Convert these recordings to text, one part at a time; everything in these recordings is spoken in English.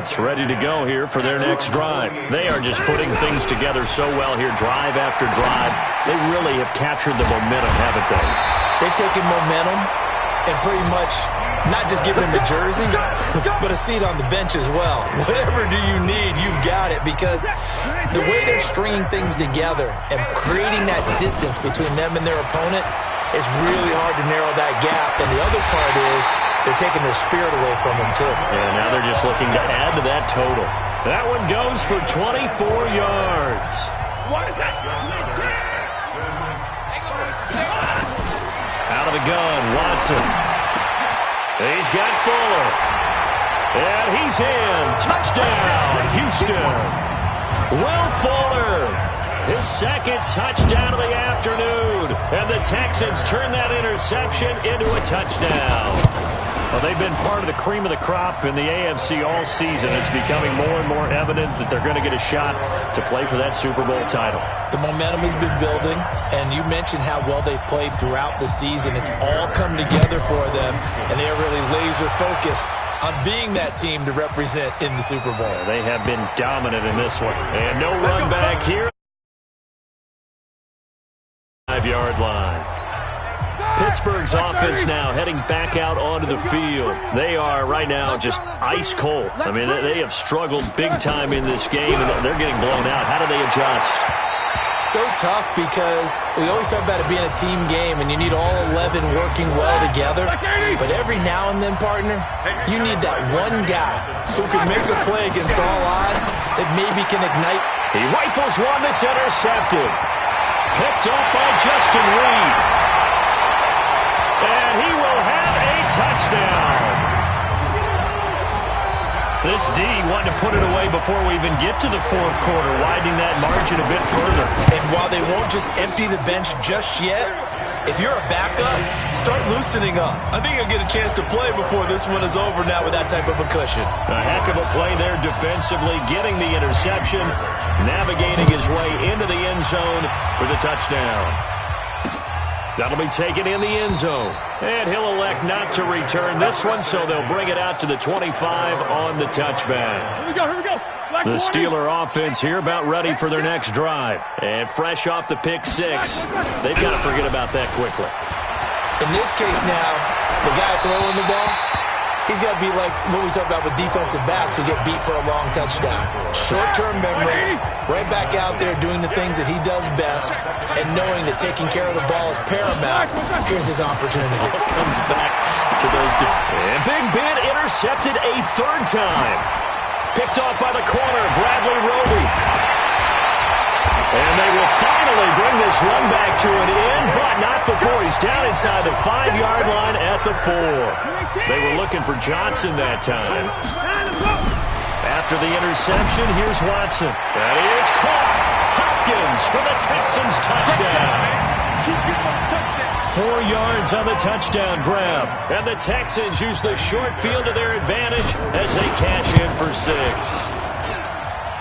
offense ready to go here for their next drive. They are just putting things together so well here, drive after drive. They really have captured the momentum, haven't they? They've taken momentum and pretty much not just giving them a jersey, but a seat on the bench as well. Whatever do you need, you've got it, because the way they're stringing things together and creating that distance between them and their opponent, it's really hard to narrow that gap. And the other part is they're taking their spirit away from them, too. Yeah, now they're just looking to add to that total. That one goes for 24 yards. Out of the gun, Watson. He's got Fuller. And he's in. Touchdown, Houston. Will Fuller, his second touchdown of the afternoon. And the Texans turn that interception into a touchdown. Well, they've been part of the cream of the crop in the AFC all season. It's becoming more and more evident that they're going to get a shot to play for that Super Bowl title. The momentum has been building, and you mentioned how well they've played throughout the season. It's all come together for them, and they are really laser-focused on being that team to represent in the Super Bowl. They have been dominant in this one. And no run back here. 5-yard line. Pittsburgh's offense now heading back out onto the field. They are right now just ice cold. I mean, they have struggled big time in this game, and they're getting blown out. How do they adjust? So tough, because we always talk about it being a team game, and you need all 11 working well together. But every now and then, partner, you need that one guy who can make a play against all odds that maybe can ignite. He rifles one that's intercepted. Picked up by Justin Reed. And he will have a touchdown. This D wanted to put it away before we even get to the fourth quarter, widening that margin a bit further. And while they won't just empty the bench just yet, if you're a backup, start loosening up. I think you'll get a chance to play before this one is over now with that type of a cushion. A heck of a play there defensively, getting the interception, navigating his way into the end zone for the touchdown. That'll be taken in the end zone. And he'll elect not to return this one, so they'll bring it out to the 25 on the touchback. Here we go. The Steeler offense here about ready for their next drive. And fresh off the pick six, they've got to forget about that quickly. In this case now, the guy throwing the ball, he's got to be like what we talk about with defensive backs who get beat for a long touchdown. Short-term memory, right back out there doing the things that he does best, and knowing that taking care of the ball is paramount. Here's his opportunity. Comes back to those. And Big Ben intercepted a third time. Picked off by the corner, Bradley Roby. And they will finally bring this run back to an end, but not before he's down inside the 5-yard line at the 4. They were looking for Johnson that time. After the interception, here's Watson. That is caught. Hopkins for the Texans touchdown. 4 yards on the touchdown grab. And the Texans use the short field to their advantage as they cash in for 6.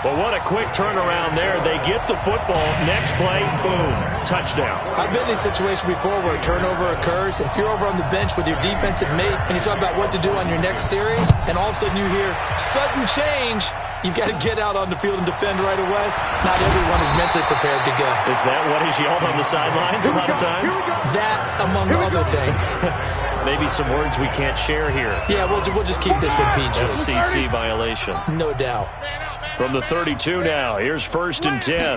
But what a quick turnaround there. They get the football. Next play, boom, touchdown. I've been in a situation before where a turnover occurs. If you're over on the bench with your defensive mate and you talk about what to do on your next series, and all of a sudden you hear sudden change, you've got to get out on the field and defend right away. Not everyone is mentally prepared to go. Is that what is yelled on the sidelines a lot of times? That, among other things. Maybe some words we can't share here. Yeah, we'll just keep this with PG. FCC violation. No doubt. From the 32 now, here's 1st and 10.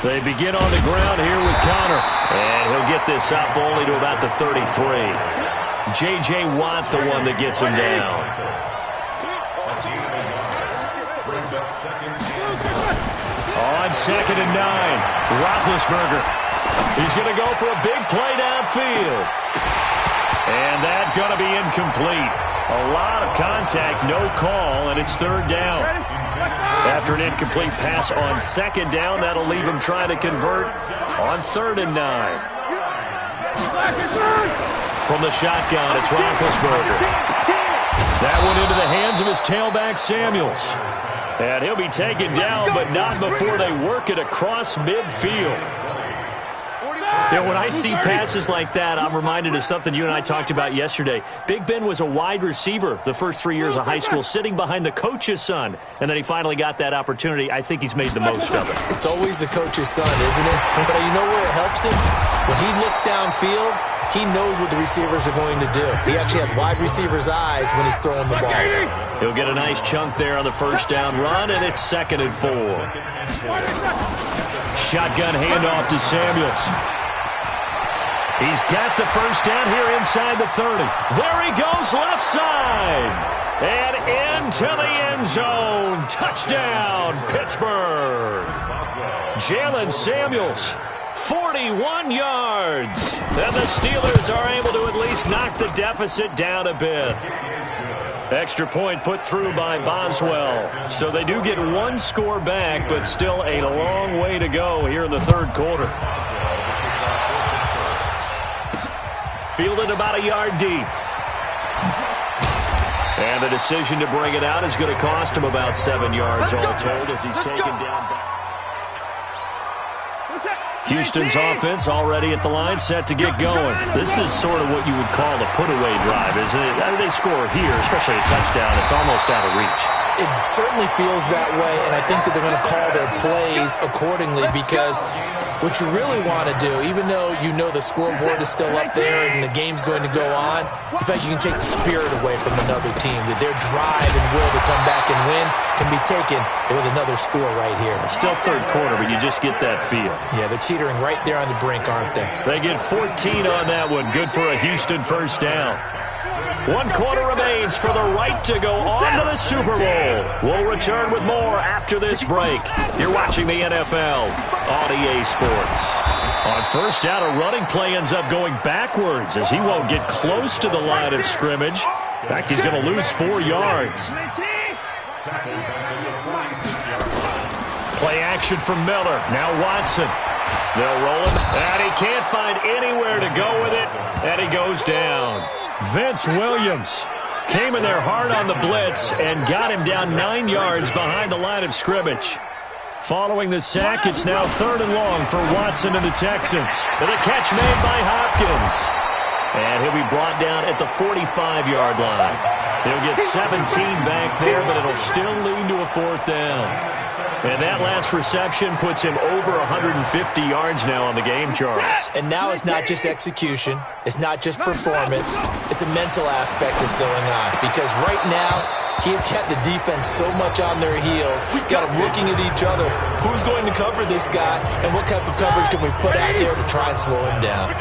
They begin on the ground here with Connor. And he'll get this up only to about the 33. J.J. Watt, the one that gets him down. On 2nd and 9, Roethlisberger. He's going to go for a big play downfield. And that's going to be incomplete. A lot of contact, no call, and it's 3rd down. After an incomplete pass on 2nd down, that'll leave him trying to convert on 3rd and 9. From the shotgun, it's Roethlisberger. That one into the hands of his tailback, Samuels. And he'll be taken down, but not before they work it across midfield. You know, when I see passes like that, I'm reminded of something you and I talked about yesterday. Big Ben was a wide receiver the first 3 years of high school, sitting behind the coach's son, and then he finally got that opportunity. I think he's made the most of it. It's always the coach's son, isn't it? But you know where it helps him? When he looks downfield, he knows what the receivers are going to do. He actually has wide receivers' eyes when he's throwing the ball. He'll get a nice chunk there on the first down run, and it's 2nd and 4. Shotgun handoff to Samuels. He's got the first down here inside the 30. There he goes, left side. And into the end zone. Touchdown, Pittsburgh. Jalen Samuels, 41 yards. And the Steelers are able to at least knock the deficit down a bit. Extra point put through by Boswell. So they do get one score back, but still a long way to go here in the third quarter. Fielded about a yard deep. And the decision to bring it out is going to cost him about 7 yards all told as he's taken down. Houston's offense already at the line, set to get going. This is sort of what you would call a put-away drive, isn't it? I mean, they score here, especially a touchdown. It's almost out of reach. It certainly feels that way, and I think that they're going to call their plays accordingly because what you really want to do, even though you know the scoreboard is still up there and the game's going to go on, in fact, you can take the spirit away from another team, that their drive and will to come back and win can be taken with another score right here. It's still third quarter, but you just get that feel. Yeah, they're teetering right there on the brink, aren't they? They get 14 on that one. Good for a Houston first down. 1 quarter remains for the right to go on to the Super Bowl. We'll return with more after this break. You're watching the NFL on EA Sports. On first down, a running play ends up going backwards as he won't get close to the line of scrimmage. In fact, he's going to lose 4 yards. Play action from Miller. Now Watson. They'll roll him, and he can't find anywhere to go with it, and he goes down. Vince Williams came in there hard on the blitz and got him down 9 yards behind the line of scrimmage. Following the sack, it's now 3rd and long for Watson and the Texans. And the catch made by Hopkins. And he'll be brought down at the 45-yard line. He'll get 17 back there, but it'll still lead to a 4th down. And that last reception puts him over 150 yards now on the game, Charles. And now it's not just execution. It's not just performance. It's a mental aspect that's going on. Because right now, he's kept the defense so much on their heels, got them looking at each other. Who's going to cover this guy, and what type of coverage can we put out there to try and slow him down?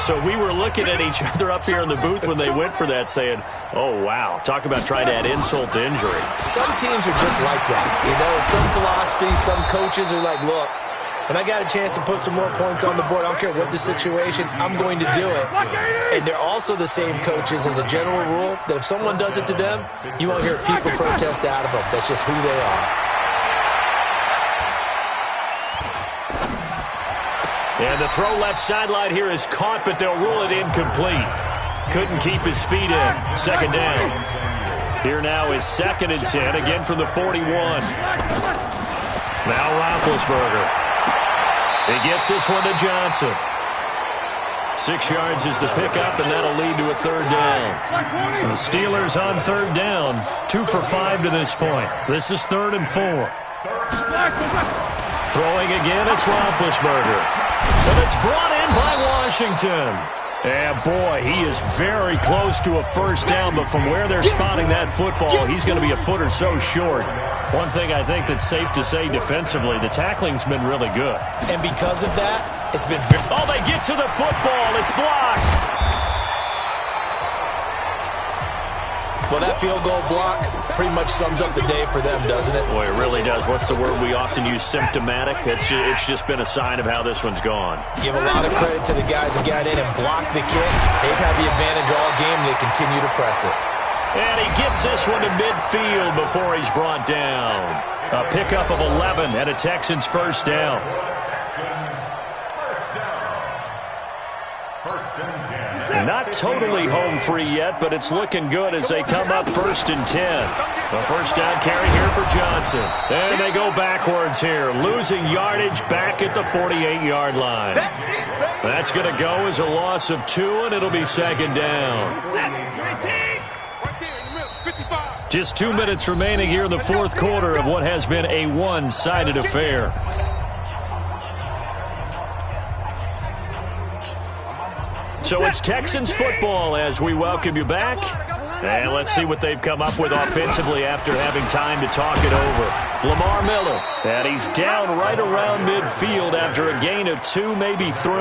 So we were looking at each other up here in the booth when they went for that, saying, oh, wow, talk about trying to add insult to injury. Some teams are just like that. You know, some philosophies, some coaches are like, look, when I got a chance to put some more points on the board, I don't care what the situation, I'm going to do it. And they're also the same coaches as a general rule that if someone does it to them, you won't hear people protest out of them. That's just who they are. And the throw left sideline here is caught, but they'll rule it incomplete. Couldn't keep his feet in. 2nd down. Here now is 2nd and 10, again from the 41. Now Roethlisberger. He gets this one to Johnson. 6 yards is the pickup, and that'll lead to a 3rd down. The Steelers on 3rd down, 2 for 5 to this point. This is 3rd and 4. Throwing again, it's Roethlisberger. And it's brought in by Washington. And boy, he is very close to a first down, but from where they're spotting that football, he's going to be a foot or so short. One thing I think that's safe to say defensively, the tackling's been really good. And because of that, it's been... Oh, they get to the football. It's blocked. Well, that field goal block pretty much sums up the day for them, doesn't it? Boy, it really does. What's the word we often use? Symptomatic. It's just been a sign of how this one's gone. Give a lot of credit to the guys who got in and blocked the kick. They've had the advantage all game, and they continue to press it. And he gets this one to midfield before he's brought down. A pickup of 11 and a Texans first down. Not totally home free yet, but it's looking good as they come up 1st and 10. A first down carry here for Johnson. And they go backwards here, losing yardage back at the 48-yard line. That's going to go as a loss of 2, and it'll be 2nd down. Just 2 minutes remaining here in the 4th quarter of what has been a one-sided affair. So it's Texans football as we welcome you back. And let's see what they've come up with offensively after having time to talk it over. Lamar Miller, and he's down right around midfield after a gain of 2, maybe 3.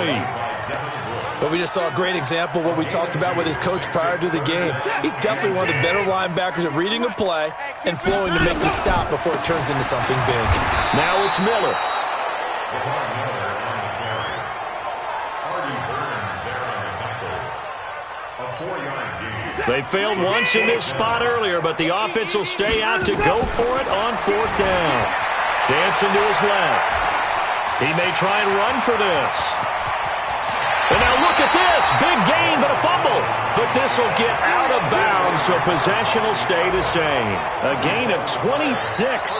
But we just saw a great example of what we talked about with his coach prior to the game. He's definitely one of the better linebackers at reading a play and flowing to make the stop before it turns into something big. Now it's Miller. They failed once in this spot earlier, but the offense will stay out to go for it on 4th down. Dancing to his left. He may try and run for this. And now look at this. Big gain, but a fumble. But this will get out of bounds, so possession will stay the same. A gain of 26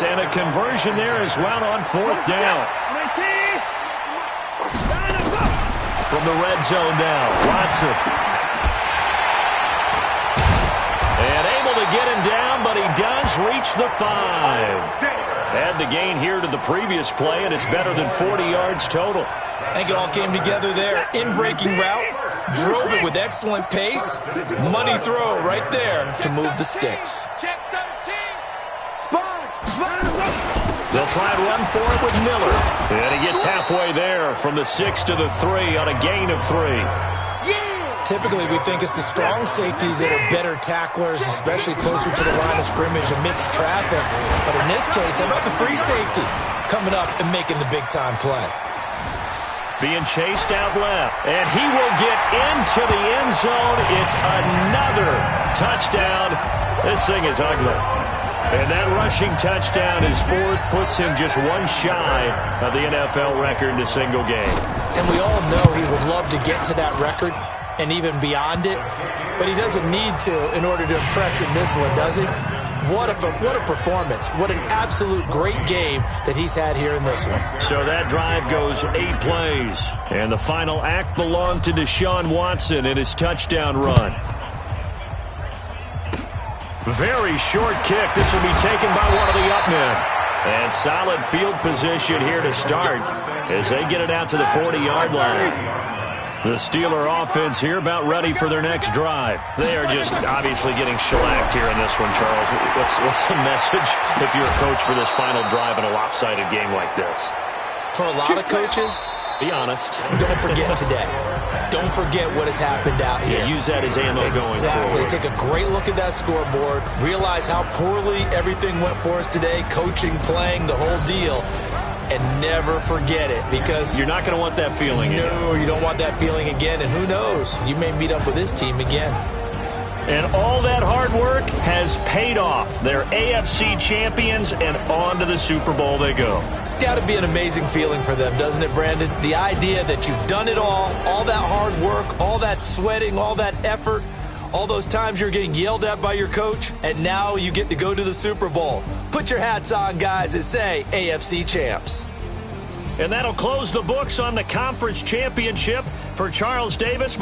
and a conversion there as well on 4th down. From the red zone now, Watson. And able to get him down, but he does reach the 5. Add the gain here to the previous play, and it's better than 40 yards total. I think it all came together there. In-breaking route, drove it with excellent pace. Money throw right there to move the sticks. They'll try and run for it with Miller. And he gets halfway there from the 6 to the 3 on a gain of 3. Typically, we think it's the strong safeties that are better tacklers, especially closer to the line of scrimmage amidst traffic. But in this case, how about the free safety coming up and making the big-time play? Being chased out left, and he will get into the end zone. It's another touchdown. This thing is ugly. And that rushing touchdown, his 4th, puts him just 1 shy of the NFL record in a single game. And we all know he would love to get to that record and even beyond it, but he doesn't need to in order to impress in this one, does he? What a performance. What an absolute great game that he's had here in this one. So that drive goes 8 plays, and the final act belonged to Deshaun Watson in his touchdown run. Very short kick. This will be taken by one of the up men. And solid field position here to start as they get it out to the 40-yard line. The Steeler offense here about ready for their next drive. They are just obviously getting shellacked here in this one, Charles. What's the message if you're a coach for this final drive in a lopsided game like this? For a lot of coaches, be honest. Don't forget today. Don't forget what has happened out here. Yeah, use that as ammo going forward. Exactly. Take a great look at that scoreboard. Realize how poorly everything went for us today. Coaching, playing, the whole deal. And never forget it, because you're not going to want that feeling again. No, you don't want that feeling again. And who knows? You may meet up with this team again. And all that hard work has paid off. They're AFC champions, and on to the Super Bowl they go. It's got to be an amazing feeling for them, doesn't it, Brandon? The idea that you've done it all that hard work, all that sweating, all that effort, all those times you're getting yelled at by your coach, and now you get to go to the Super Bowl. Put your hats on, guys, and say AFC champs. And that'll close the books on the conference championship for Charles Davis.